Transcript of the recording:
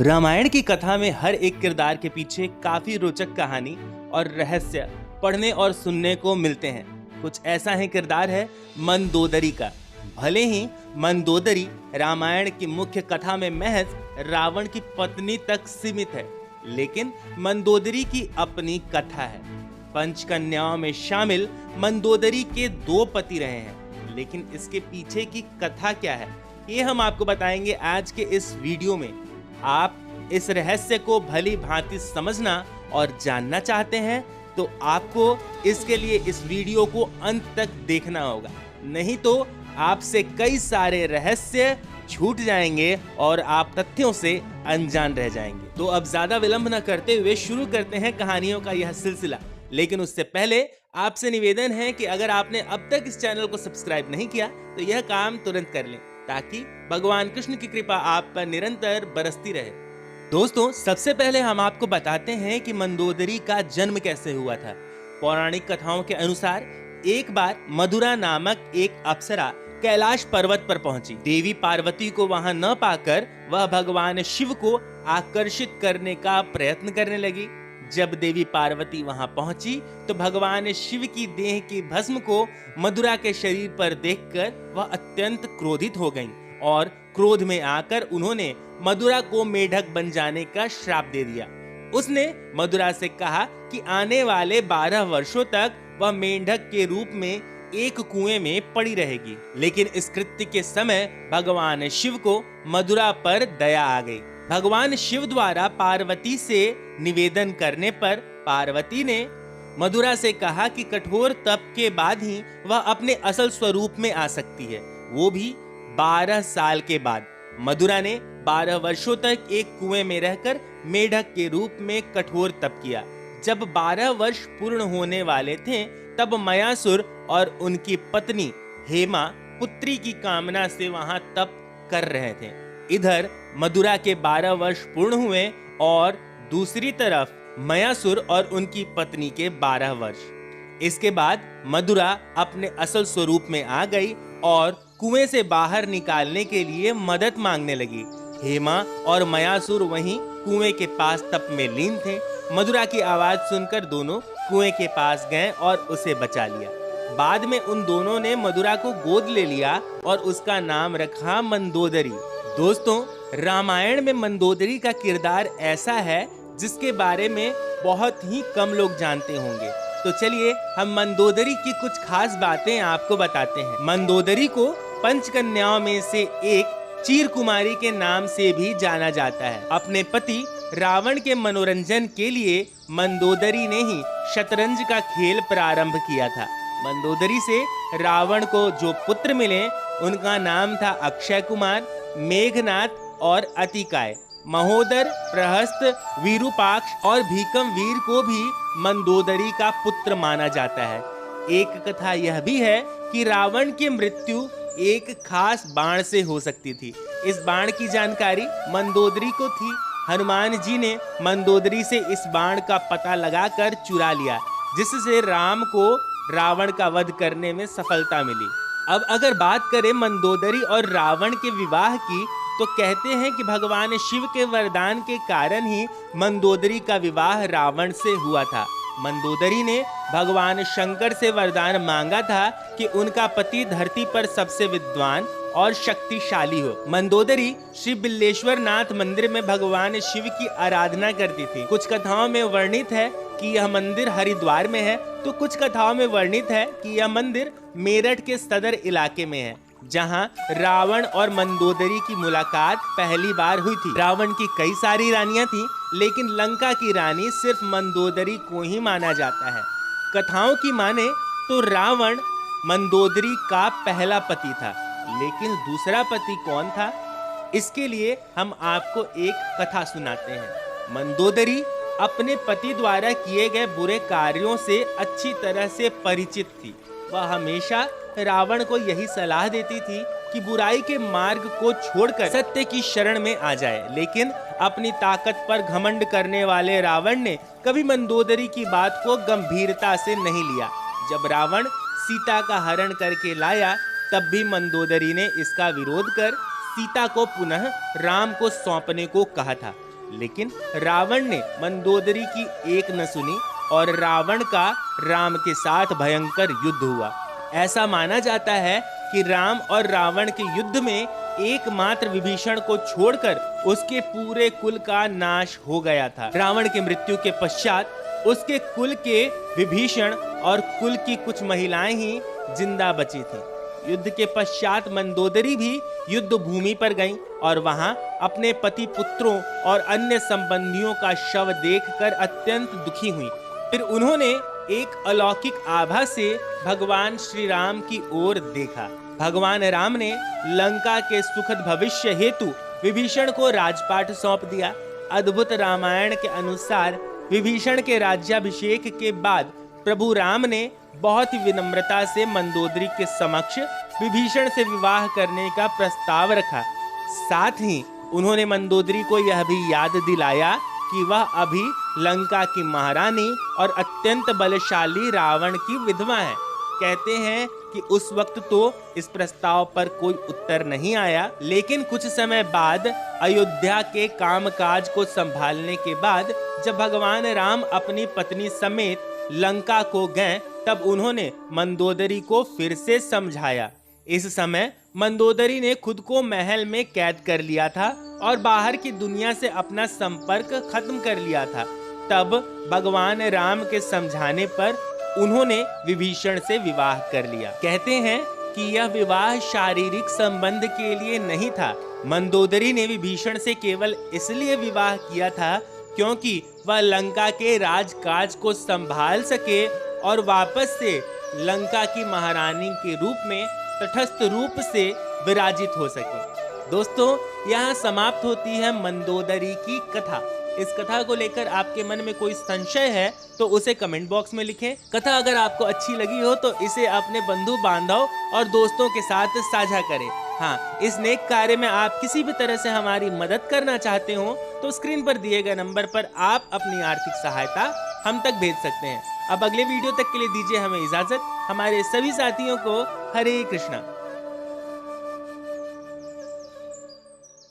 रामायण की कथा में हर एक किरदार के पीछे काफी रोचक कहानी और रहस्य पढ़ने और सुनने को मिलते हैं। कुछ ऐसा है किरदार है मंदोदरी का। भले ही मंदोदरी रामायण की मुख्य कथा में महज रावण की पत्नी तक सीमित है, लेकिन मंदोदरी की अपनी कथा है। पंचकन्याओं में शामिल मंदोदरी के 2 पति रहे हैं, लेकिन इसके पीछे की कथा क्या है ये हम आपको बताएंगे आज के इस वीडियो में। आप इस रहस्य को भली भांति समझना और जानना चाहते हैं तो आपको इसके लिए इस वीडियो को अंत तक देखना होगा, नहीं तो आपसे कई सारे रहस्य छूट जाएंगे और आप तथ्यों से अनजान रह जाएंगे। तो अब ज्यादा विलंब न करते हुए शुरू करते हैं कहानियों का यह सिलसिला। लेकिन उससे पहले आपसे निवेदन है कि अगर आपने अब तक इस चैनल को सब्सक्राइब नहीं किया तो यह काम तुरंत कर लें, ताकि भगवान कृष्ण की कृपा आप पर निरंतर बरसती रहे। दोस्तों, सबसे पहले हम आपको बताते हैं कि मंदोदरी का जन्म कैसे हुआ था। पौराणिक कथाओं के अनुसार एक बार मधुरा नामक एक अप्सरा कैलाश पर्वत पर पहुंची। देवी पार्वती को वहां न पाकर वह भगवान शिव को आकर्षित करने का प्रयत्न करने लगी। जब देवी पार्वती वहां पहुंची तो भगवान शिव की देह की भस्म को मधुरा के शरीर पर देखकर वह अत्यंत क्रोधित हो गईं और क्रोध में आकर उन्होंने मधुरा को मेढक बन जाने का श्राप दे दिया। उसने मधुरा से कहा कि आने वाले 12 वर्षों तक वह मेंढक के रूप में एक कुएं में पड़ी रहेगी। लेकिन इस कृत्य के समय भगवान शिव को मधुरा पर दया आ गई। भगवान शिव द्वारा पार्वती से निवेदन करने पर पार्वती ने मधुरा से कहा कि कठोर तप के बाद ही वह अपने असल स्वरूप में आ सकती है, वो भी 12 साल के बाद। मधुरा ने 12 वर्षों तक एक कुएं में रहकर मेढक के रूप में कठोर तप किया। जब 12 वर्ष पूर्ण होने वाले थे तब मयासुर और उनकी पत्नी हेमा पुत्री की कामना से वहां तप कर रहे थे। इधर मधुरा के 12 वर्ष पूर्ण हुए और दूसरी तरफ मयासुर और उनकी पत्नी के 12 वर्ष। इसके बाद मधुरा अपने असल स्वरूप में आ गई और कुएं से बाहर निकालने के लिए मदद मांगने लगी। हेमा और मयासुर वहीं कुएं के पास तप में लीन थे। मधुरा की आवाज सुनकर दोनों कुएं के पास गए और उसे बचा लिया। बाद में उन दोनों ने मधुरा को गोद ले लिया और उसका नाम रखा मंदोदरी। दोस्तों, रामायण में मंदोदरी का किरदार ऐसा है जिसके बारे में बहुत ही कम लोग जानते होंगे। तो चलिए हम मंदोदरी की कुछ खास बातें आपको बताते हैं। मंदोदरी को पंचकन्याओं में से एक चीर कुमारी के नाम से भी जाना जाता है। अपने पति रावण के मनोरंजन के लिए मंदोदरी ने ही शतरंज का खेल प्रारंभ किया था। मंदोदरी से रावण को जो पुत्र मिले उनका नाम था अक्षय कुमार, मेघनाथ और अतिकाय। महोदर, प्रहस्त, विरूपाक्ष और भीकम वीर को भी मंदोदरी का पुत्र माना जाता है। एक कथा यह भी है कि रावण की मृत्यु एक खास बाण से हो सकती थी। इस बाण की जानकारी मंदोदरी को थी। हनुमान जी ने मंदोदरी से इस बाण का पता लगाकर चुरा लिया, जिससे राम को रावण का वध करने में सफलता मिली। अब अगर बात करें मंदोदरी और रावण के विवाह की, तो कहते हैं कि भगवान शिव के वरदान के कारण ही मंदोदरी का विवाह रावण से हुआ था। मंदोदरी ने भगवान शंकर से वरदान मांगा था कि उनका पति धरती पर सबसे विद्वान और शक्तिशाली हो। मंदोदरी श्री बिल्लेश्वर नाथ मंदिर में भगवान शिव की आराधना करती थी। कुछ कथाओं में वर्णित है कि यह मंदिर हरिद्वार में है, तो कुछ कथाओं में वर्णित है कि यह मंदिर मेरठ के सदर इलाके में है, जहां रावण और मंदोदरी की मुलाकात पहली बार हुई थी। रावण की कई सारी रानियां थीं, लेकिन लंका की रानी सिर्फ मंदोदरी को ही माना जाता है। कथाओं की माने तो रावण मंदोदरी का पहला पति था, लेकिन दूसरा पति कौन था, इसके लिए हम आपको एक कथा सुनाते हैं। मंदोदरी अपने पति द्वारा किए गए बुरे कार्यों से अच्छी तरह से परिचित थी। वह हमेशा रावण को यही सलाह देती थी कि बुराई के मार्ग को छोड़कर सत्य की शरण में आ जाए। लेकिन अपनी ताकत पर घमंड करने वाले रावण ने कभी मंदोदरी की बात को गंभीरता से नहीं लिया। जब रावण सीता का हरण करके लाया, तब भी मंदोदरी ने इसका विरोध कर सीता को पुनः राम को सौंपने को कहा था। लेकिन रावण ने मंदोदरी की एक न सुनी और रावण का राम के साथ भयंकर युद्ध हुआ। ऐसा माना जाता है कि राम और रावण के युद्ध में एकमात्र विभीषण को छोड़कर उसके पूरे कुल का नाश हो गया था। रावण की मृत्यु के पश्चात उसके कुल के विभीषण और कुल की कुछ महिलाएं ही जिंदा बची थीं। युद्ध के पश्चात मंदोदरी भी युद्ध भूमि पर गईं और वहां अपने पति पुत्रों और अन्य संबंधियों का शव देखकर अत्यंत दुखी हुई। फिर उन्होंने एक अलौकिक आभा से भगवान श्री राम की ओर देखा। भगवान राम ने लंका के सुखद भविष्य हेतु विभीषण को राजपाट सौंप दिया। अद्भुत रामायण के अनुसार विभीषण के राज्याभिषेक के बाद प्रभु राम ने बहुत ही विनम्रता से मंदोदरी के समक्ष विभीषण से विवाह करने का प्रस्ताव रखा। साथ ही उन्होंने मंदोदरी को यह भी याद दिलाया कि वह अभी लंका की महारानी और अत्यंत बलशाली रावण की विधवा है। कहते हैं कि उस वक्त तो इस प्रस्ताव पर कोई उत्तर नहीं आया, लेकिन कुछ समय बाद अयोध्या के कामकाज को संभालने के बाद जब भगवान राम अपनी पत्नी समेत लंका को गए, तब उन्होंने मंदोदरी को फिर से समझाया। इस समय मंदोदरी ने खुद को महल में कैद कर लिया था और बाहर की दुनिया से अपना संपर्क खत्म कर लिया था। तब भगवान राम के समझाने पर उन्होंने विभीषण से विवाह कर लिया। कहते हैं कि यह विवाह शारीरिक संबंध के लिए नहीं था। मंदोदरी ने विभीषण से केवल इसलिए विवाह किया था क्योंकि वह लंका के राजकाज को संभाल सके और वापस से लंका की महारानी के रूप में तटस्थ रूप से विराजित हो सके। दोस्तों, यहाँ समाप्त होती है मंदोदरी की कथा। इस कथा को लेकर आपके मन में कोई संशय है तो उसे कमेंट बॉक्स में लिखें। कथा अगर आपको अच्छी लगी हो तो इसे अपने बंधु बांधव और दोस्तों के साथ साझा करें। हाँ, इस नेक कार्य में आप किसी भी तरह से हमारी मदद करना चाहते हो तो स्क्रीन पर दिए गए नंबर पर आप अपनी आर्थिक सहायता हम तक भेज सकते हैं। अब अगले वीडियो तक के लिए दीजिए हमें इजाजत। हमारे सभी साथियों को हरे कृष्णा।